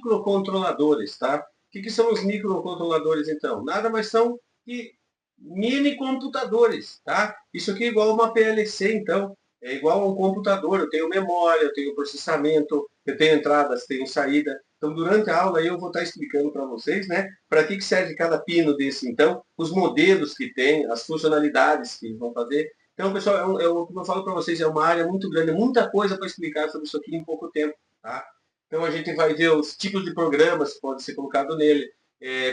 microcontroladores, tá? O que são os microcontroladores, então? Nada mais são que mini computadores, tá? Isso aqui é igual a uma PLC, então. É igual a um computador. Eu tenho memória, eu tenho processamento, eu tenho entradas, tenho saída. Então, durante a aula, eu vou estar explicando para vocês, né? Para que serve cada pino desse, então, os modelos que tem, as funcionalidades que vão fazer. Então, pessoal, como eu falo para vocês, é uma área muito grande, muita coisa para explicar sobre isso aqui em pouco tempo, tá? Então, a gente vai ver os tipos de programas que podem ser colocados nele,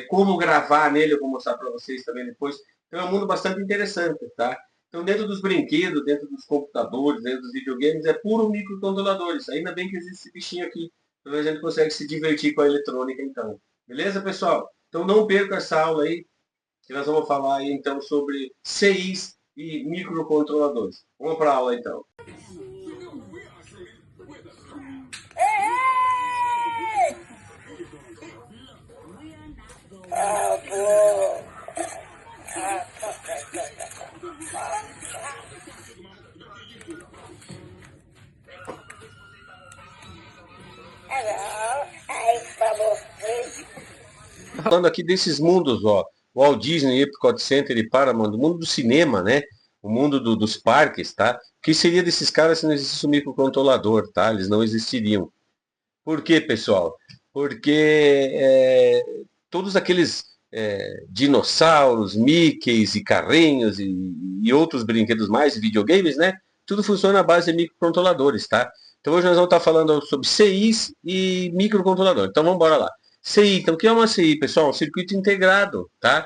como gravar nele, eu vou mostrar para vocês também depois. Então, é um mundo bastante interessante, tá? Então, dentro dos brinquedos, dentro dos computadores, dentro dos videogames, é puro microcontroladores. Ainda bem que existe esse bichinho aqui. Então, a gente consegue se divertir com a eletrônica, então. Beleza, pessoal? Então, não perca essa aula aí, que nós vamos falar aí, então, sobre CIs e microcontroladores. Vamos para a aula, então. Falando aqui desses mundos, ó, Walt Disney, Epcot Center e Paramount, o mundo do cinema, né? O mundo dos parques, tá? O que seria desses caras se não existisse o microcontrolador, tá? Eles não existiriam. Por quê, pessoal? Porque todos aqueles dinossauros, Mickeys e carrinhos e outros brinquedos mais, videogames, né? Tudo funciona à base de microcontroladores, tá? Então hoje nós vamos estar falando sobre CIs e microcontroladores. Então vamos embora lá. CI, então o que é uma CI, pessoal? Um circuito integrado, tá?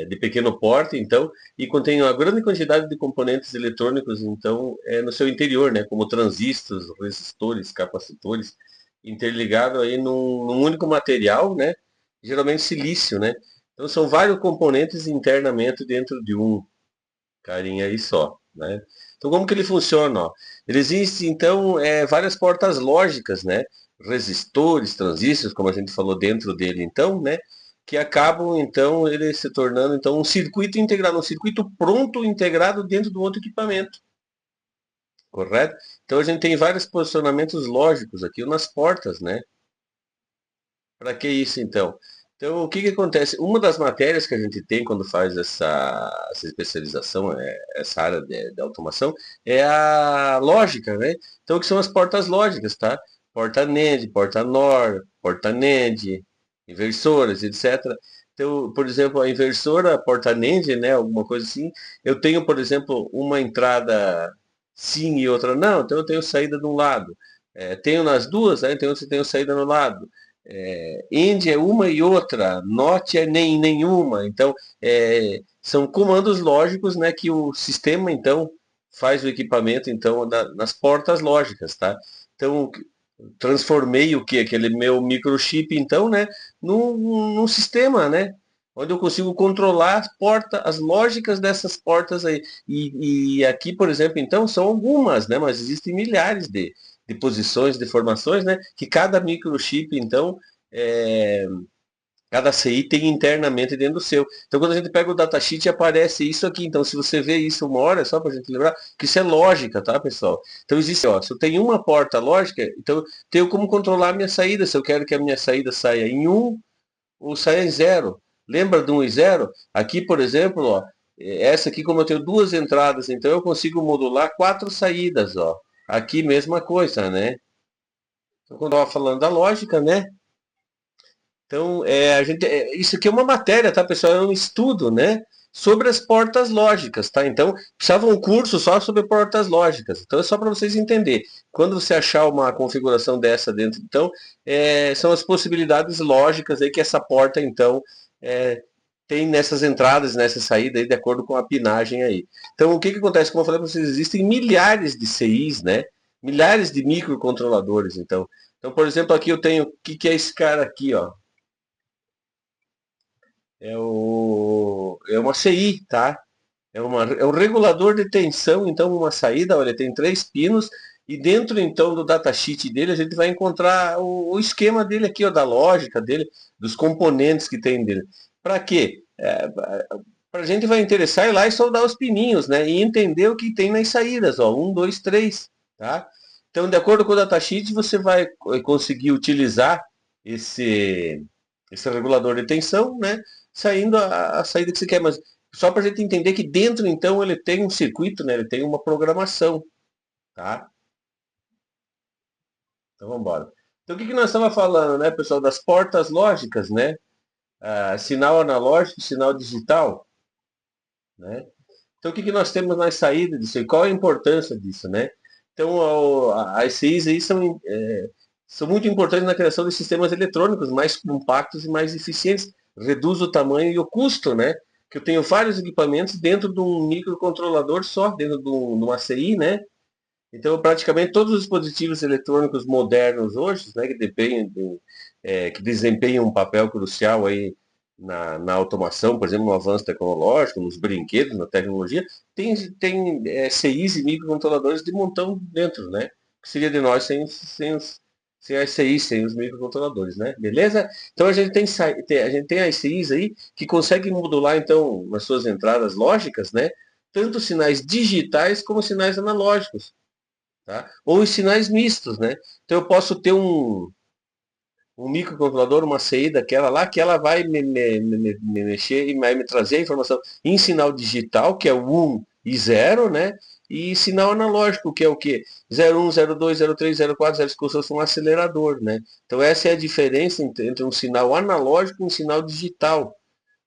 De pequeno porte, então, e contém uma grande quantidade de componentes eletrônicos, então, no seu interior, né? Como transistores, resistores, capacitores, interligado aí num único material, né? Geralmente silício, né? Então são vários componentes internamente dentro de um carinha aí só, né? Então como que ele funciona? Ó? Ele existe então várias portas lógicas, né? Resistores, transistores, como a gente falou dentro dele, então, né? Que acabam então ele se tornando então um circuito integrado, um circuito pronto integrado dentro do outro equipamento, correto? Então a gente tem vários posicionamentos lógicos aqui nas portas, né? Para que isso então? Então, o que acontece? Uma das matérias que a gente tem quando faz essa especialização, essa área de automação, é a lógica, né? Então, o que são as portas lógicas, tá? Porta NAND, porta NOR, porta NAND, inversoras, etc. Então, por exemplo, a inversora, a porta NAND, né? Alguma coisa assim. Eu tenho, por exemplo, uma entrada sim e outra não, então eu tenho saída de um lado. Tenho nas duas, né? Então você tem saída no lado. End é uma e outra, not é nem nenhuma. Então, são comandos lógicos, né, que o sistema, então, faz o equipamento, então, nas portas lógicas, tá? Então, transformei o que? Aquele meu microchip, então, né, num sistema, né? Onde eu consigo controlar as portas, as lógicas dessas portas aí. E aqui, por exemplo, então, são algumas, né? Mas existem milhares de posições, de formações, né? Que cada microchip, então, cada CI tem internamente dentro do seu. Então, quando a gente pega o datasheet, aparece isso aqui. Então, se você vê isso uma hora, só para a gente lembrar, que isso é lógica, tá, pessoal? Então, existe, ó, se eu tenho uma porta lógica, então, tenho como controlar a minha saída. Se eu quero que a minha saída saia em 1 ou saia em 0. Lembra do 1 e 0? Aqui, por exemplo, ó, essa aqui, como eu tenho duas entradas, então eu consigo modular 4 saídas, ó. Aqui, mesma coisa, né? Então, quando eu estava falando da lógica, né? Então, isso aqui é uma matéria, tá, pessoal? É um estudo, né? Sobre as portas lógicas, tá? Então, precisava um curso só sobre portas lógicas. Então, é só para vocês entenderem. Quando você achar uma configuração dessa dentro, então, são as possibilidades lógicas aí que essa porta, então, tem nessas entradas, nessa saída aí, de acordo com a pinagem aí. Então, o que acontece? Como eu falei para vocês, existem milhares de CIs, né? Milhares de microcontroladores, então. Então, por exemplo, aqui eu tenho, o que é esse cara aqui, ó? É uma CI, tá? É um regulador de tensão, então uma saída, olha, tem 3 pinos, e dentro então do datasheet dele a gente vai encontrar o esquema dele aqui, ó, da lógica dele, dos componentes que tem dele. Para quê? Para a gente vai interessar ir lá e soldar os pininhos, né? E entender o que tem nas saídas, ó, 1, 2, 3, tá? Então, de acordo com o datasheet, você vai conseguir utilizar esse, esse regulador de tensão, né? Saindo a saída que você quer. Mas só para a gente entender que dentro, então, ele tem um circuito, né? Ele tem uma programação, tá? Então, vamos embora. Então, o que nós estamos falando, né, pessoal? Das portas lógicas, né? Sinal analógico, sinal digital, né? Então, o que nós temos na saída disso? E qual a importância disso, né? Então, as CIs aí são muito importantes na criação de sistemas eletrônicos mais compactos e mais eficientes. Reduz o tamanho e o custo, né? Que eu tenho vários equipamentos dentro de um microcontrolador só, dentro de uma CI, né? Então, praticamente todos os dispositivos eletrônicos modernos hoje, né, que desempenham um papel crucial aí na automação, por exemplo, no avanço tecnológico, nos brinquedos, na tecnologia, tem CIs e microcontroladores de montão dentro, né? O que seria de nós sem as CIs, sem os microcontroladores, né? Beleza? Então a gente tem as CIs aí que conseguem modular, então, nas suas entradas lógicas, né? Tanto sinais digitais como sinais analógicos. Tá? Ou os sinais mistos, né? Então eu posso ter um microcontrolador, uma CI daquela lá, que ela vai me mexer e vai me trazer a informação em sinal digital, que é o 1 e 0, né? E sinal analógico, que é o quê? 01, 02, 03, 04, 05, como se fosse um acelerador, né? Então essa é a diferença entre um sinal analógico e um sinal digital.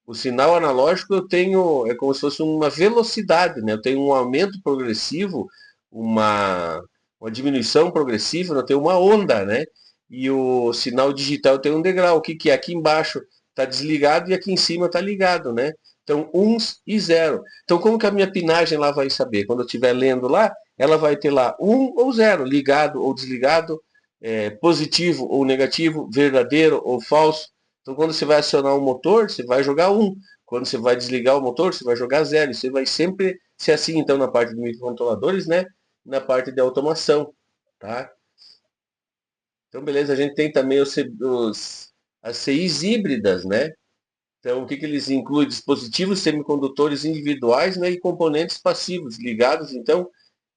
O sinal analógico eu tenho, é como se fosse uma velocidade, né? Eu tenho um aumento progressivo, uma, uma diminuição progressiva, eu tenho uma onda, né? E o sinal digital tem um degrau. O que, que é? Aqui embaixo está desligado e aqui em cima está ligado, né? Então, uns e zero. Então, como que a minha pinagem lá vai saber? Quando eu estiver lendo lá, ela vai ter lá um ou zero, ligado ou desligado, positivo ou negativo, verdadeiro ou falso. Então, quando você vai acionar o motor, você vai jogar um. Quando você vai desligar o motor, você vai jogar zero. Você vai sempre ser assim, então, na parte de microcontroladores, né? Na parte de automação, tá? Então, beleza, a gente tem também as CIs híbridas, né? Então, o que eles incluem? Dispositivos semicondutores individuais, né, e componentes passivos, ligados, então,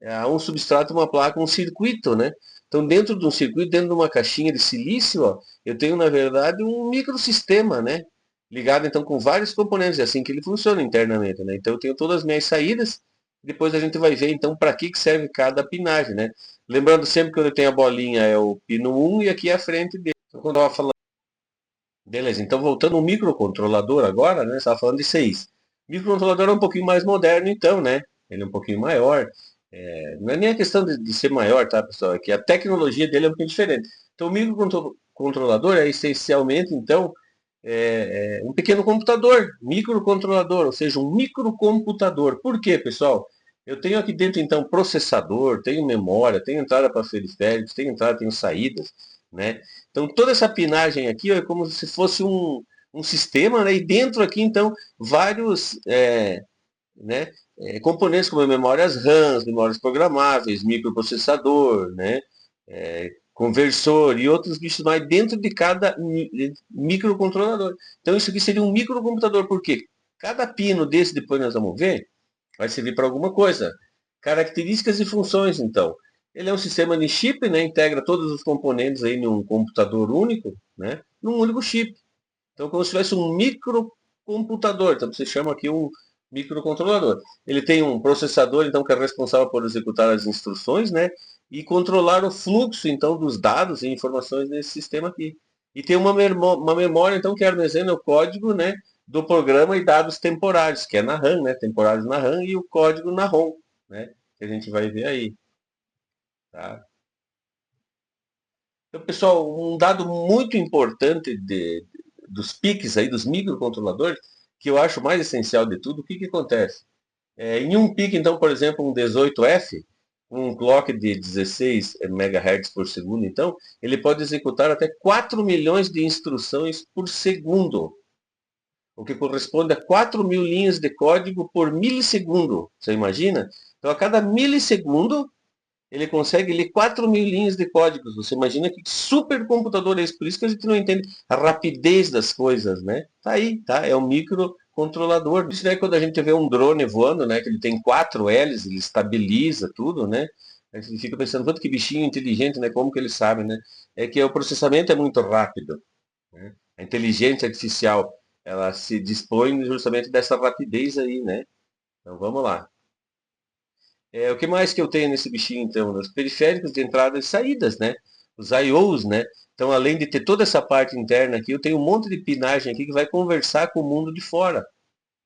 a um substrato, uma placa, um circuito, né? Então, dentro de um circuito, dentro de uma caixinha de silício, ó, eu tenho, na verdade, um microsistema, né? Ligado, então, com vários componentes, é assim que ele funciona internamente, né? Então, eu tenho todas as minhas saídas, depois a gente vai ver, então, para que serve cada pinagem, né? Lembrando sempre que quando eu tenho a bolinha é o pino 1 e aqui é a frente dele. Então, quando eu estava falando. Beleza, então voltando ao microcontrolador agora, né? Você estava falando de 6. O microcontrolador é um pouquinho mais moderno, então, né? Ele é um pouquinho maior. Não é nem a questão de ser maior, tá, pessoal? É que a tecnologia dele é um pouquinho diferente. Então, o microcontrolador é essencialmente, então, um pequeno computador, microcontrolador, ou seja, um microcomputador. Por quê, pessoal? Eu tenho aqui dentro, então, processador, tenho memória, tenho entrada para periféricos, tenho entrada, tenho saídas, né? Então, toda essa pinagem aqui ó, é como se fosse um sistema, né? E dentro aqui, então, vários né, componentes como memórias RAMs, memórias programáveis, microprocessador, né? Conversor e outros bichos mais dentro de cada microcontrolador. Então isso aqui seria um microcomputador, porque cada pino desse, depois nós vamos ver, vai servir para alguma coisa. Características e funções, então. Ele é um sistema de chip, né? Integra todos os componentes aí num computador único, né? Num único chip. Então, como se tivesse um microcomputador. Então, você chama aqui um microcontrolador. Ele tem um processador, então, que é responsável por executar as instruções, né? E controlar o fluxo, então, dos dados e informações nesse sistema aqui. E tem uma memória, então, que armazena o código, né? Do programa e dados temporários, que é na RAM, né? Temporários na RAM e o código na ROM, né? Que a gente vai ver aí, tá? Então, pessoal, um dado muito importante dos PICs aí, dos microcontroladores, que eu acho mais essencial de tudo, o que acontece? Em um PIC, então, por exemplo, um 18F, um clock de 16 MHz por segundo, então, ele pode executar até 4 milhões de instruções por segundo, o que corresponde a 4.000 linhas de código por milissegundo. Você imagina? Então, a cada milissegundo, ele consegue ler 4.000 linhas de códigos. Você imagina que supercomputador é esse? Por isso que a gente não entende a rapidez das coisas, né? Tá aí, tá? É um microcontrolador. Isso daí quando a gente vê um drone voando, né? Que ele tem 4 hélices, ele estabiliza tudo, né? A gente fica pensando, quanto que bichinho inteligente, né? Como que ele sabe, né? É que o processamento é muito rápido. né? A inteligência artificial, ela se dispõe justamente dessa rapidez aí, né? Então vamos lá. O que mais que eu tenho nesse bichinho, então? Os periféricos de entradas e saídas, né? Os I/Os, né? Então, além de ter toda essa parte interna aqui, eu tenho um monte de pinagem aqui que vai conversar com o mundo de fora,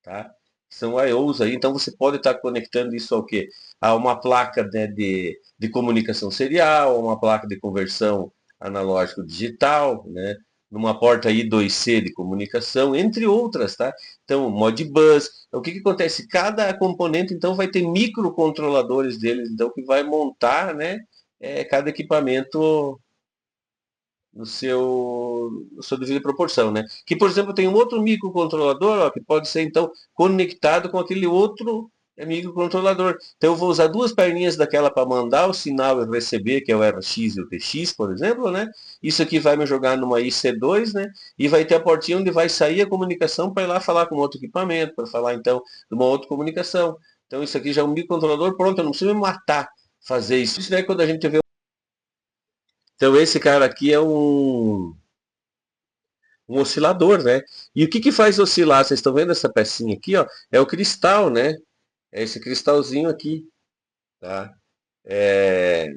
tá? São I/Os aí, então você pode estar conectando isso ao quê? A uma placa, né, de comunicação serial, a uma placa de conversão analógico digital, né? Numa porta I2C de comunicação, entre outras, tá? Então, Modbus. Então, o que que acontece? Cada componente, então, vai ter microcontroladores deles, então, que vai montar, né, cada equipamento no seu devida proporção, né? Que, por exemplo, tem um outro microcontrolador, ó, que pode ser, então, conectado com aquele outro microcontrolador. Então, eu vou usar duas perninhas daquela para mandar o sinal e receber, que é o RX e o TX, por exemplo, né? Isso aqui vai me jogar numa IC2, né? E vai ter a portinha onde vai sair a comunicação para ir lá falar com outro equipamento, para falar, então, de uma outra comunicação. Então, isso aqui já é um microcontrolador, pronto, eu não preciso me matar fazer isso. Isso é quando a gente vê. Então, esse cara aqui é um oscilador, né? E o que que faz oscilar? Vocês estão vendo essa pecinha aqui, ó? É o cristal, né? É esse cristalzinho aqui, tá? É,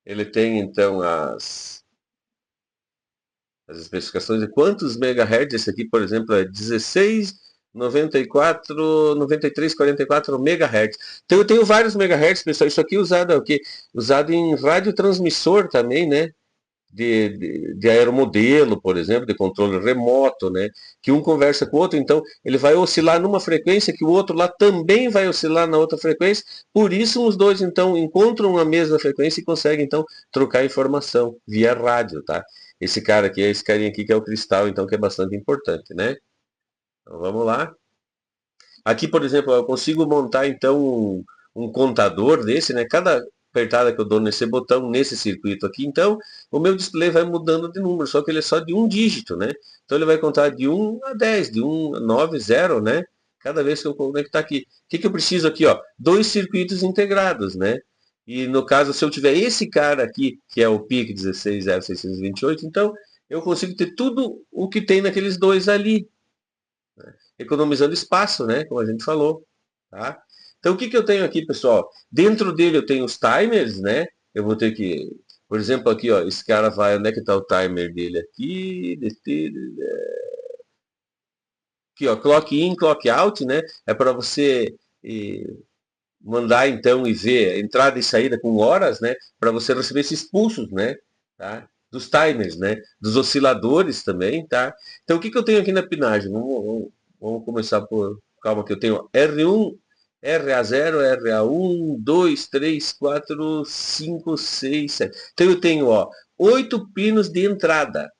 ele tem então as especificações de quantos megahertz. Esse aqui, por exemplo, é 16, 94, 93, 44 megahertz. Então eu tenho vários megahertz, pessoal. Isso aqui é usado é o quê? Usado em radiotransmissor também, né? De aeromodelo, por exemplo, de controle remoto, né? Que um conversa com o outro, então ele vai oscilar numa frequência que o outro lá também vai oscilar na outra frequência. Por isso os dois então encontram a mesma frequência e conseguem então trocar informação via rádio, tá? Esse cara aqui, esse carinha aqui que é o cristal, então que é bastante importante, né? Então vamos lá. Aqui, por exemplo, eu consigo montar então um contador desse, né? Cada apertada que eu dou nesse botão, nesse circuito aqui, então o meu display vai mudando de número, só que ele é só de um dígito, né? Então ele vai contar de 1 a 10, de 1 a 9, 0, né? Cada vez que eu conectar aqui. O que que eu preciso aqui, ó? Dois circuitos integrados, né? E no caso, se eu tiver esse cara aqui, que é o PIC 1600628, então eu consigo ter tudo o que tem naqueles dois ali, economizando espaço, né? Como a gente falou, tá? Então, o que que eu tenho aqui, pessoal? Dentro dele eu tenho os timers, né? Eu vou ter que, por exemplo, aqui, ó, esse cara vai, onde é que está o timer dele aqui? Aqui, ó, clock in, clock out, né? É para você mandar então e ver entrada e saída com horas, né? Para você receber esses pulsos, né? Tá? Dos timers, né? Dos osciladores também, tá? Então o que que eu tenho aqui na pinagem? Vamos começar por. Calma, que eu tenho R1, RA0, RA1, 2, 3, 4, 5, 6, 7. Então eu tenho, ó, 8 pinos de entrada.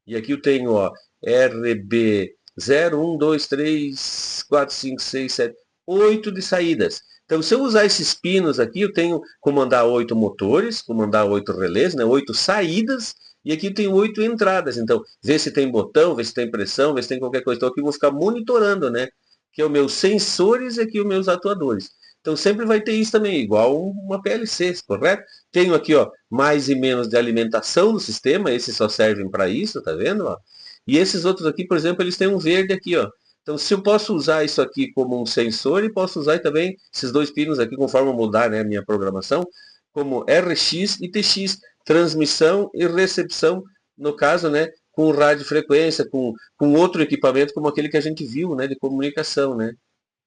E aqui eu tenho, ó, RB 0, 1, 2, 3, 4, 5, 6, 7, 8 de saídas. Então, se eu usar esses pinos aqui, eu tenho comandar 8 motores, comandar 8 relés, né, 8 saídas, e aqui tem 8 entradas. Então, vê se tem botão, vê se tem pressão, vê se tem qualquer coisa. Então, aqui eu vou ficar monitorando, né? Que é os meus sensores e aqui os meus atuadores. Então, sempre vai ter isso também, igual uma PLC, correto? Tenho aqui, ó, mais e menos de alimentação do sistema, esses só servem para isso, tá vendo? Ó? E esses outros aqui, por exemplo, eles têm um verde aqui, ó. Então, se eu posso usar isso aqui como um sensor e posso usar também esses dois pinos aqui, conforme eu mudar, né, a minha programação, como RX e TX, transmissão e recepção, no caso, né, com radiofrequência, com outro equipamento como aquele que a gente viu, né, de comunicação, né,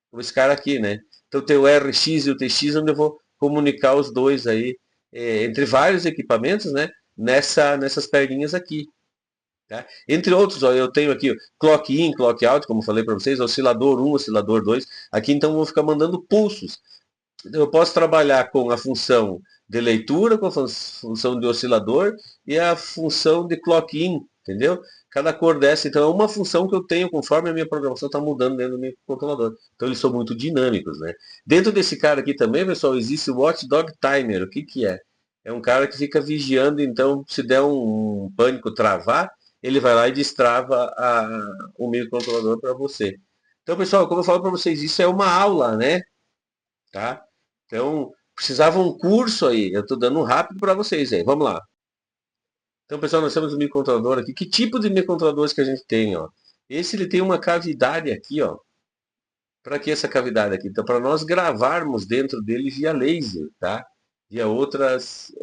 como esse cara aqui, né. Então, tem o RX e o TX, onde eu vou comunicar os dois aí, entre vários equipamentos, né, nessas perninhas aqui. Tá? Entre outros, ó, eu tenho aqui clock in, clock out, como falei para vocês, oscilador 1, oscilador 2. Aqui então eu vou ficar mandando pulsos. Então, eu posso trabalhar com a função de leitura, com a função de oscilador e a função de clock in, entendeu? Cada cor dessa, então, é uma função que eu tenho conforme a minha programação está mudando dentro do meu controlador. Então, eles são muito dinâmicos, né? Dentro desse cara aqui também, pessoal, existe o Watchdog Timer. O que que é? É um cara que fica vigiando, então, se der um pânico travar, ele vai lá e destrava o microcontrolador para você. Então, pessoal, como eu falo para vocês, isso é uma aula, né? Tá? Então, precisava um curso aí. Eu estou dando um rápido para vocês aí. Vamos lá. Então, pessoal, nós temos um microcontrolador aqui. Que tipo de microcontroladores que a gente tem, ó? Esse ele tem uma cavidade aqui, ó. Para que essa cavidade aqui? Então, para nós gravarmos dentro dele via laser, tá? Via outras.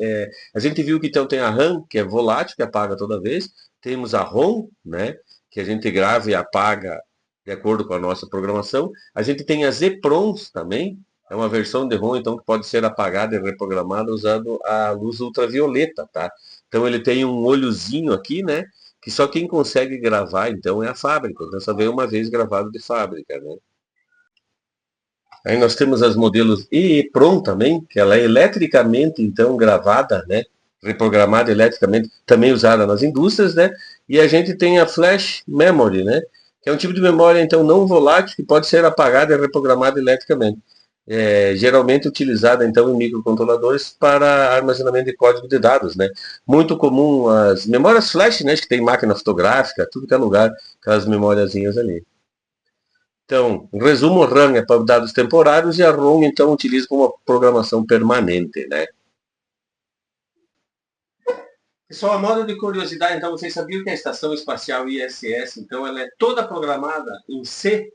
A gente viu que então tem a RAM, que é volátil, que apaga toda vez. Temos a ROM, né? Que a gente grava e apaga de acordo com a nossa programação. A gente tem as EPROMs também. É uma versão de ROM, então, que pode ser apagada e reprogramada usando a luz ultravioleta, tá? Então, ele tem um olhozinho aqui, né? Que só quem consegue gravar, então, é a fábrica. Então, só veio uma vez gravado de fábrica, né? Aí nós temos as modelos EEPROM também, que ela é eletricamente, então, gravada, né? Reprogramada eletricamente, também usada nas indústrias, né? E a gente tem a Flash Memory, né? Que é um tipo de memória, então, não volátil, que pode ser apagada e reprogramada eletricamente. Geralmente utilizada, então, em microcontroladores para armazenamento de código de dados, né? Muito comum as memórias flash, né? Que tem máquina fotográfica, tudo que é lugar, aquelas memóriazinhas ali. Então, em resumo, RAM é para dados temporários e a ROM, então, utiliza como uma programação permanente, né? Pessoal, a modo de curiosidade, então, vocês sabiam que a Estação Espacial ISS, então, ela é toda programada em C,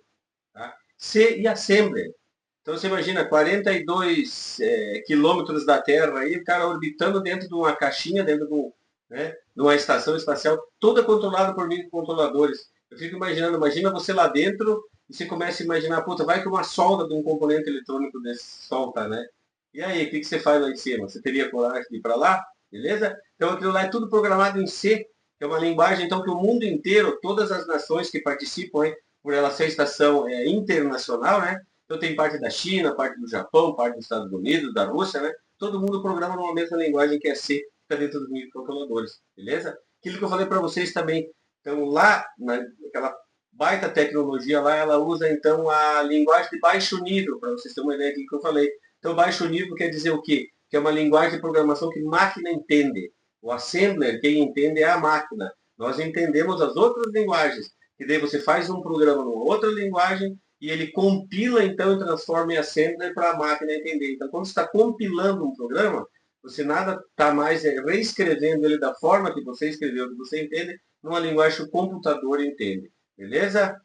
tá? C e Assembler. Então, você imagina 42 quilômetros da Terra, aí, o cara orbitando dentro de uma caixinha, dentro de uma estação espacial, toda controlada por microcontroladores. Eu fico imaginando, imagina você lá dentro e você começa a imaginar, puta, vai que uma solda de um componente eletrônico desse solta, né? E aí, o que você faz lá em cima? Você teria coragem de ir para lá? Beleza? Então, aquilo lá é tudo programado em C, que é uma linguagem, então, que o mundo inteiro, todas as nações que participam, hein, por ela ser estação internacional, né? Então tem parte da China, parte do Japão, parte dos Estados Unidos, da Rússia, né? Todo mundo programa numa mesma linguagem que é C, que está dentro dos microcontroladores, beleza? Aquilo que eu falei para vocês também. Então lá, naquela baita tecnologia lá, ela usa então a linguagem de baixo nível, para vocês terem uma ideia do que eu falei. Então baixo nível quer dizer o quê? Que é uma linguagem de programação que máquina entende. O assembler, quem entende é a máquina. Nós entendemos as outras linguagens. Que daí você faz um programa numa outra linguagem e ele compila então e transforma em assembler para a máquina entender. Então, quando você está compilando um programa, você nada está mais reescrevendo ele da forma que você escreveu, que você entende, numa linguagem que o computador entende. Beleza?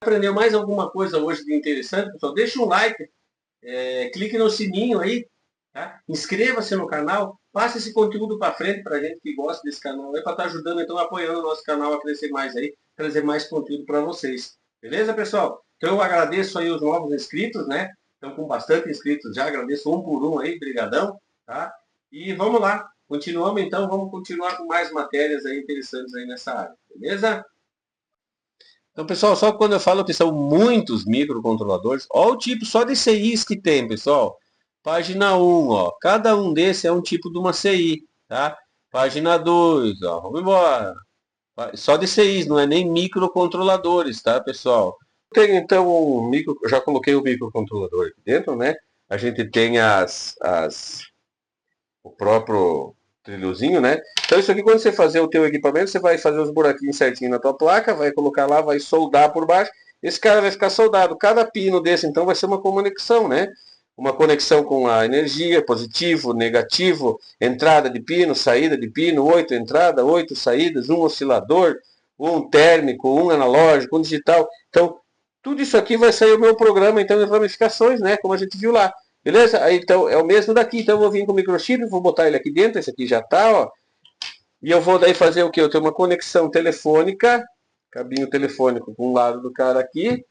Aprendeu mais alguma coisa hoje de interessante, pessoal? Deixa um like, clique no sininho aí, tá? Inscreva-se no canal, passe esse conteúdo para frente para a gente que gosta desse canal, para estar ajudando, então, apoiando o nosso canal a crescer mais aí, trazer mais conteúdo para vocês. Beleza, pessoal? Então eu agradeço aí os novos inscritos, né? Estão com bastante inscritos já, agradeço um por um aí, brigadão, tá? E vamos lá, continuamos então, vamos continuar com mais matérias aí interessantes aí nessa área, beleza? Então, pessoal, só quando eu falo que são muitos microcontroladores, olha o tipo só de CIs que tem, pessoal. Página 1, ó, cada um desses é um tipo de uma CI, tá? Página 2, ó, vamos embora. Só de CIs, não é nem microcontroladores, tá, pessoal? Tem então um micro, já coloquei o microcontrolador aqui dentro, né? A gente tem o próprio trilhozinho, né? Então isso aqui, quando você fazer o teu equipamento, você vai fazer os buraquinhos certinho na tua placa, vai colocar lá, vai soldar por baixo. Esse cara vai ficar soldado. Cada pino desse, então, vai ser uma conexão, né? Uma conexão com a energia, positivo, negativo, entrada de pino, saída de pino, 8 entradas, 8 saídas, um oscilador, um térmico, um analógico, um digital. Então, tudo isso aqui vai sair o meu programa, então, em ramificações, né? Como a gente viu lá. Beleza? Aí, então, é o mesmo daqui. Então, eu vou vir com o microchip, vou botar ele aqui dentro. Esse aqui já tá, ó. E eu vou daí fazer o quê? Eu tenho uma conexão telefônica, cabinho telefônico com um lado do cara aqui,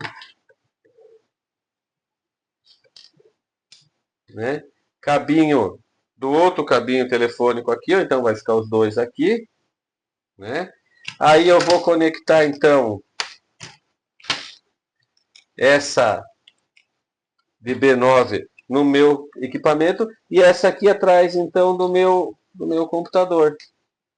né? Cabinho do outro cabinho telefônico aqui, ó. Então vai ficar os dois aqui, né? Aí eu vou conectar, então, essa DB9 no meu equipamento e essa aqui atrás, então, do meu computador,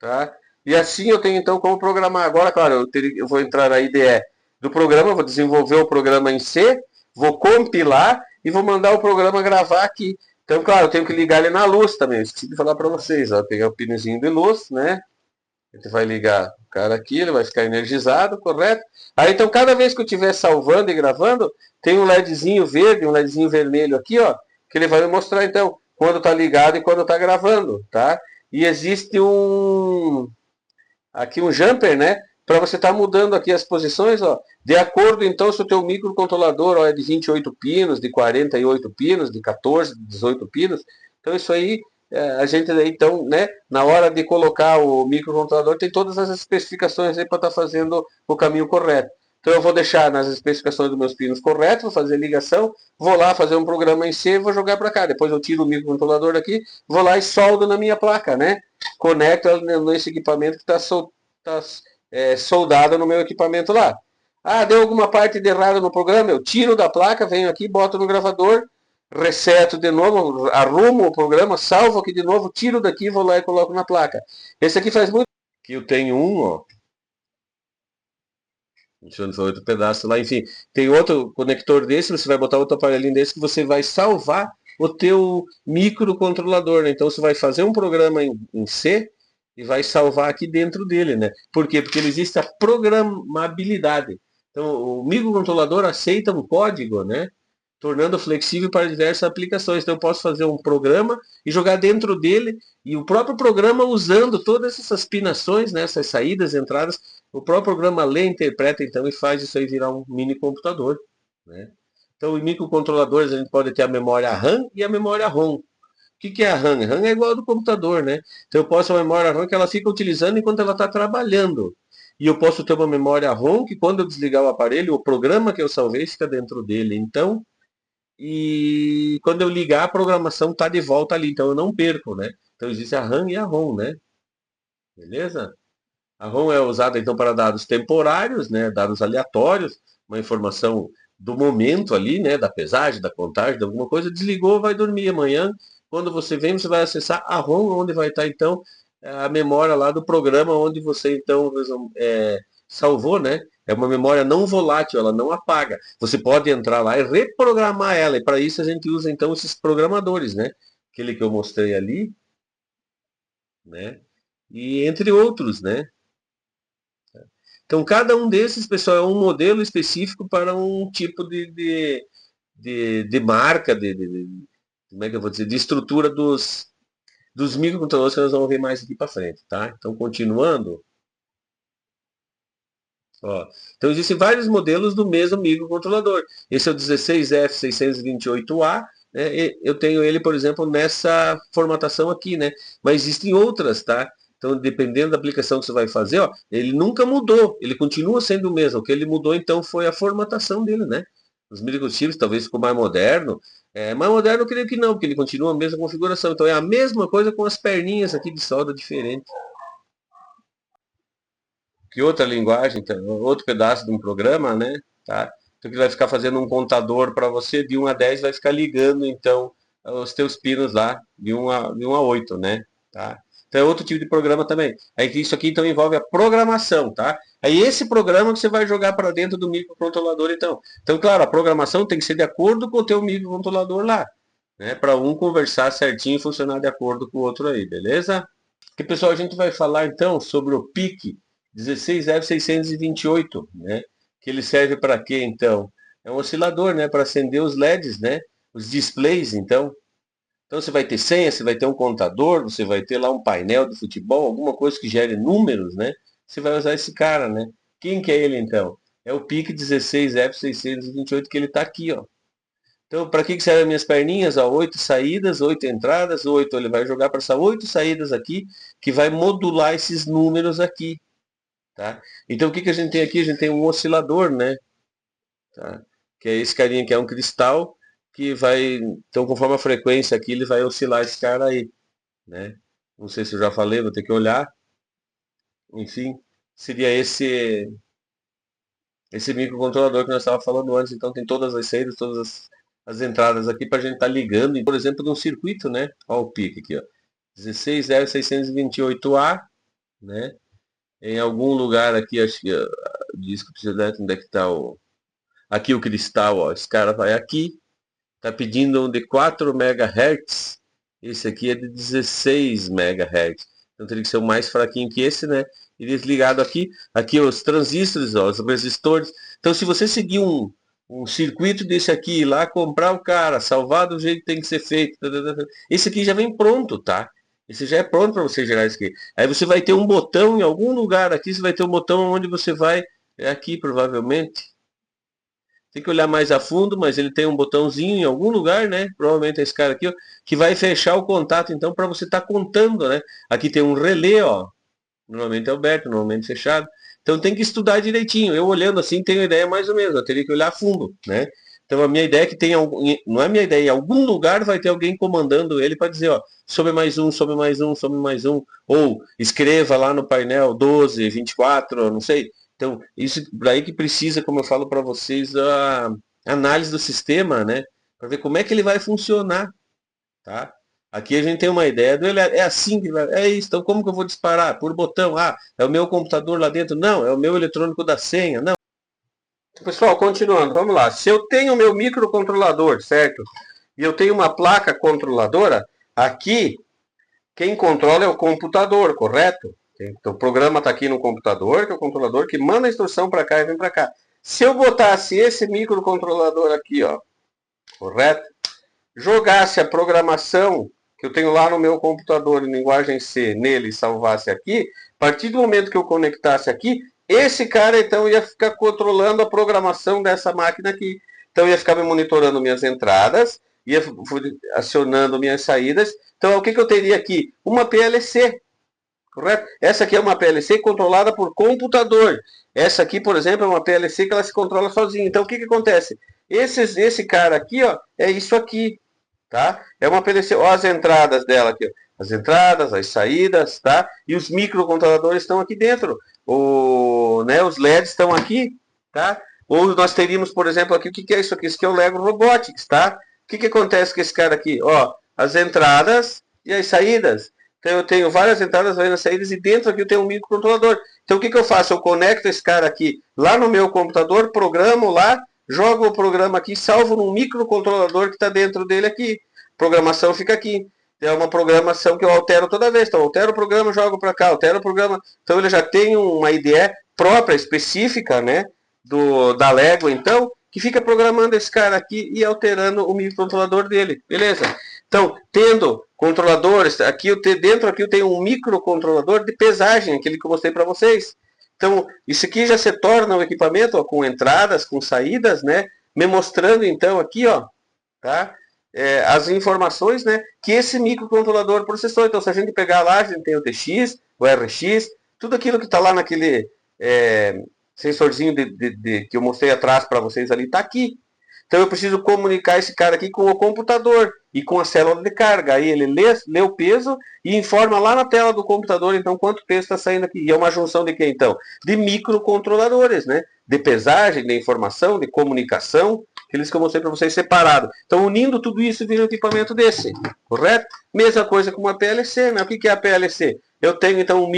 tá? E assim eu tenho, então, como programar. Agora, claro, eu vou entrar na IDE do programa, vou desenvolver o programa em C, vou compilar e vou mandar o programa gravar aqui. Então, claro, eu tenho que ligar ele na luz também. Eu esqueci de falar para vocês, ó, pegar o pinozinho de luz, né? A gente vai ligar o cara aqui, ele vai ficar energizado, correto? Aí, então, cada vez que eu estiver salvando e gravando, tem um LEDzinho verde, um LEDzinho vermelho aqui, ó, que ele vai me mostrar, então, quando está ligado e quando está gravando, tá? E existe aqui um jumper, né? Para você estar mudando aqui as posições, ó, de acordo então se o teu microcontrolador ó, é de 28 pinos, de 48 pinos, de 14, de 18 pinos. Então isso aí a gente então, né, na hora de colocar o microcontrolador tem todas as especificações aí para estar fazendo o caminho correto. Então eu vou deixar nas especificações dos meus pinos corretos, vou fazer a ligação, vou lá fazer um programa em C, vou jogar para cá. Depois eu tiro o microcontrolador daqui, vou lá e soldo na minha placa, né? Conecto nesse equipamento que está soldado no meu equipamento lá. Ah, deu alguma parte de errado no programa, eu tiro da placa, venho aqui, boto no gravador, reseto de novo, arrumo o programa, salvo aqui de novo, tiro daqui, vou lá e coloco na placa. Esse aqui faz muito. Aqui eu tenho um, ó. Funciona outro pedaço lá, enfim. Tem outro conector desse, você vai botar outro aparelhinho desse que você vai salvar o teu microcontrolador, né? Então você vai fazer um programa em C e vai salvar aqui dentro dele, né? Por quê? Porque ele existe a programabilidade. Então o microcontrolador aceita um código, né? Tornando flexível para diversas aplicações. Então eu posso fazer um programa e jogar dentro dele e o próprio programa usando todas essas pinações, né, essas saídas, entradas, o próprio programa lê, interpreta então e faz isso aí virar um mini computador, né? Então em microcontroladores a gente pode ter a memória RAM e a memória ROM. O que é a RAM? A RAM é igual ao do computador, né? Então eu posso ter uma memória RAM que ela fica utilizando enquanto ela está trabalhando. E eu posso ter uma memória ROM que quando eu desligar o aparelho, o programa que eu salvei fica dentro dele. Então, e quando eu ligar, a programação está de volta ali, então eu não perco, né? Então existe a RAM e a ROM, né? Beleza? A ROM é usada então para dados temporários, né? Dados aleatórios, uma informação do momento ali, né? Da pesagem, da contagem, de alguma coisa. Desligou, vai dormir. Amanhã, quando você vem, você vai acessar a ROM, onde vai estar então a memória lá do programa onde você então salvou, né? É uma memória não volátil, ela não apaga. Você pode entrar lá e reprogramar ela. E para isso a gente usa então esses programadores, né? Aquele que eu mostrei ali, né? E entre outros, né? Então cada um desses, pessoal, é um modelo específico para um tipo de marca, como é que eu vou dizer, de estrutura dos microcontroladores que nós vamos ver mais aqui para frente, tá? Então continuando. Ó, então existem vários modelos do mesmo microcontrolador. Esse é o 16F628A, né? Eu tenho ele, por exemplo, nessa formatação aqui, né? Mas existem outras, tá? Então, dependendo da aplicação que você vai fazer, ó, ele nunca mudou, ele continua sendo o mesmo. O que ele mudou, então, foi a formatação dele, né? Os microchips talvez ficou mais moderno. Mais moderno eu creio que não, porque ele continua a mesma configuração. Então é a mesma coisa com as perninhas aqui de solda diferente. Que outra linguagem, então, outro pedaço de um programa, né? Tá? Então, que vai ficar fazendo um contador para você de 1 a 10, vai ficar ligando, então, os teus pinos lá, de 1 a 8, né? Tá? Então, é outro tipo de programa também. Aí, isso aqui, então, envolve a programação, tá? Aí, esse programa que você vai jogar para dentro do microcontrolador, então. Então, claro, a programação tem que ser de acordo com o teu microcontrolador lá, né? Para um conversar certinho e funcionar de acordo com o outro aí, beleza? Que pessoal, a gente vai falar então sobre o PIC 16F628, né? Que ele serve para quê então? É um oscilador, né? Para acender os LEDs, né? Os displays, então. Então você vai ter senha, você vai ter um contador, você vai ter lá um painel de futebol, alguma coisa que gere números, né? Você vai usar esse cara, né? Quem que é ele então? É o PIC 16F628 que ele está aqui, ó. Então, para que servem as minhas perninhas? Ó, 8 saídas, 8 entradas, 8. Ele vai jogar para essas 8 saídas aqui, que vai modular esses números aqui. Tá? Então, o que a gente tem aqui? A gente tem um oscilador, né? Tá? Que é esse carinha que é um cristal, que vai... Então, conforme a frequência aqui, ele vai oscilar esse cara aí. Né? Não sei se eu já falei, vou ter que olhar. Enfim, seria esse microcontrolador que nós estávamos falando antes. Então, tem todas as saídas, todas as entradas aqui para a gente estar ligando, por exemplo, num circuito, né? Olha o pique aqui, ó. 160628A, né? Em algum lugar aqui, acho que disco precisa de onde é que está aqui o cristal, ó. Esse cara vai aqui, tá pedindo um de 4 MHz, esse aqui é de 16 MHz. Então teria que ser o mais fraquinho que esse, né? E desligado aqui os transistores, ó, os resistores. Então se você seguir um circuito desse aqui, ir lá comprar o cara, salvar do jeito que tem que ser feito, esse aqui já vem pronto, tá? Esse já é pronto para você gerar isso aqui. Aí você vai ter um botão em algum lugar aqui, você vai ter um botão onde você vai, é aqui provavelmente. Tem que olhar mais a fundo, mas ele tem um botãozinho em algum lugar, né? Provavelmente é esse cara aqui, ó, que vai fechar o contato, então, para você estar contando, né? Aqui tem um relé, ó. Normalmente é aberto, normalmente fechado. Então tem que estudar direitinho. Eu olhando assim tenho ideia mais ou menos, eu teria que olhar a fundo, né? Então a minha ideia é que tem algum, não é minha ideia, em algum lugar vai ter alguém comandando ele para dizer, ó, sobe mais um, sobe mais um, sobe mais um, ou escreva lá no painel 12, 24, não sei. Então, isso daí que precisa, como eu falo para vocês, a análise do sistema, né? Para ver como é que ele vai funcionar, tá? Aqui a gente tem uma ideia do ele é assim que vai, é isso. Então como que eu vou disparar? Por botão? Ah, é o meu computador lá dentro? Não, é o meu eletrônico da senha? Não. Pessoal, continuando, vamos lá. Se eu tenho o meu microcontrolador, certo? E eu tenho uma placa controladora, aqui quem controla é o computador, correto? Então, o programa está aqui no computador, que é o controlador que manda a instrução para cá e vem para cá. Se eu botasse esse microcontrolador aqui, ó, correto? Jogasse a programação que eu tenho lá no meu computador em linguagem C nele e salvasse aqui, a partir do momento que eu conectasse aqui, esse cara então ia ficar controlando a programação dessa máquina aqui. Então ia ficar me monitorando minhas entradas, ia acionando minhas saídas. Então o que, que eu teria aqui? Uma PLC, correto? Essa aqui é uma PLC controlada por computador. Essa aqui, por exemplo, é uma PLC que ela se controla sozinha. Então o que, que acontece? Esse cara aqui, ó, é isso aqui. Tá? É uma PLC, ó, as entradas dela aqui, ó. As entradas, as saídas, tá? E os microcontroladores estão aqui dentro. Né, os LEDs estão aqui, tá? Ou nós teríamos, por exemplo, aqui, o que é isso aqui? Isso aqui é o Lego Robotics, tá? O que acontece com esse cara aqui? Ó, as entradas e as saídas. Então eu tenho várias entradas, várias saídas, e dentro aqui eu tenho um microcontrolador. Então o que eu faço? Eu conecto esse cara aqui lá no meu computador, programo lá, jogo o programa aqui, salvo num microcontrolador que está dentro dele aqui. A programação fica aqui. É uma programação que eu altero toda vez. Então, eu altero o programa, jogo para cá, altero o programa. Então, ele já tem uma IDE própria, específica, né, da Lego, então, que fica programando esse cara aqui e alterando o microcontrolador dele. Beleza? Então, tendo controladores, aqui dentro aqui eu tenho um microcontrolador de pesagem, aquele que eu mostrei para vocês. Então, isso aqui já se torna um equipamento ó, com entradas, com saídas, né? Me mostrando, então, aqui, ó, tá? As informações, né? Que esse microcontrolador processou. Então, se a gente pegar lá, a gente tem o TX, o RX, tudo aquilo que está lá naquele sensorzinho que eu mostrei atrás para vocês ali, está aqui. Então, eu preciso comunicar esse cara aqui com o computador e com a célula de carga. Aí ele lê o peso e informa lá na tela do computador, então, quanto peso está saindo aqui. E é uma junção de quê, então? De microcontroladores, né? De pesagem, de informação, de comunicação, aqueles que eu mostrei para vocês separado. Então, unindo tudo isso, vira um equipamento desse, correto? Mesma coisa com uma PLC, né? O que é a PLC? Eu tenho, então,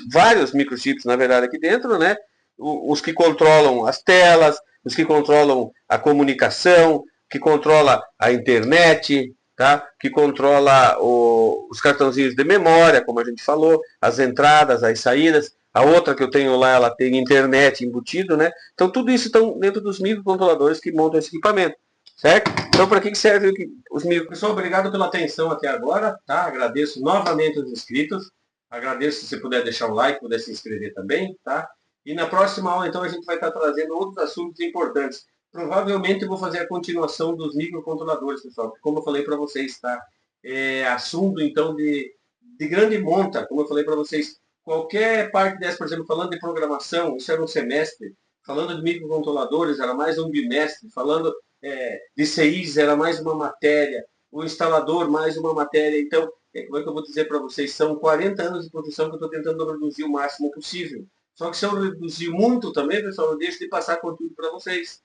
vários microchips, na verdade, aqui dentro, né? Os que controlam as telas, os que controlam a comunicação, que controla a internet, tá? Que controla os cartãozinhos de memória, como a gente falou, as entradas, as saídas. A outra que eu tenho lá, ela tem internet embutido, né? Então, tudo isso estão dentro dos microcontroladores que montam esse equipamento, certo? Então, para que serve os micro? Pessoal, obrigado pela atenção até agora, tá? Agradeço novamente os inscritos. Agradeço se você puder deixar um like, puder se inscrever também, tá? E na próxima aula, então, a gente vai estar trazendo outros assuntos importantes. Provavelmente eu vou fazer a continuação dos microcontroladores, pessoal, porque como eu falei para vocês, tá? É assunto, então, de grande monta, como eu falei para vocês. Qualquer parte dessa, por exemplo, falando de programação, isso era um semestre. Falando de microcontroladores, era mais um bimestre. Falando de CIs, era mais uma matéria. O instalador, mais uma matéria. Então, como é que eu vou dizer para vocês? São 40 anos de profissão que eu estou tentando reduzir o máximo possível. Só que se eu reduzir muito também, pessoal, eu deixo de passar conteúdo para vocês.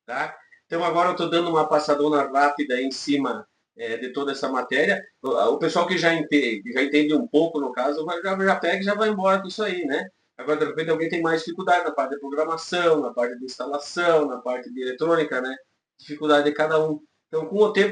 Tá? Então agora eu estou dando uma passadona rápida em cima de toda essa matéria. O pessoal que já entende um pouco, no caso, já pega e já vai embora com isso aí, né? Agora, de repente, alguém tem mais dificuldade na parte de programação, na parte de instalação, na parte de eletrônica, né? Dificuldade de cada um. Então, com o tempo,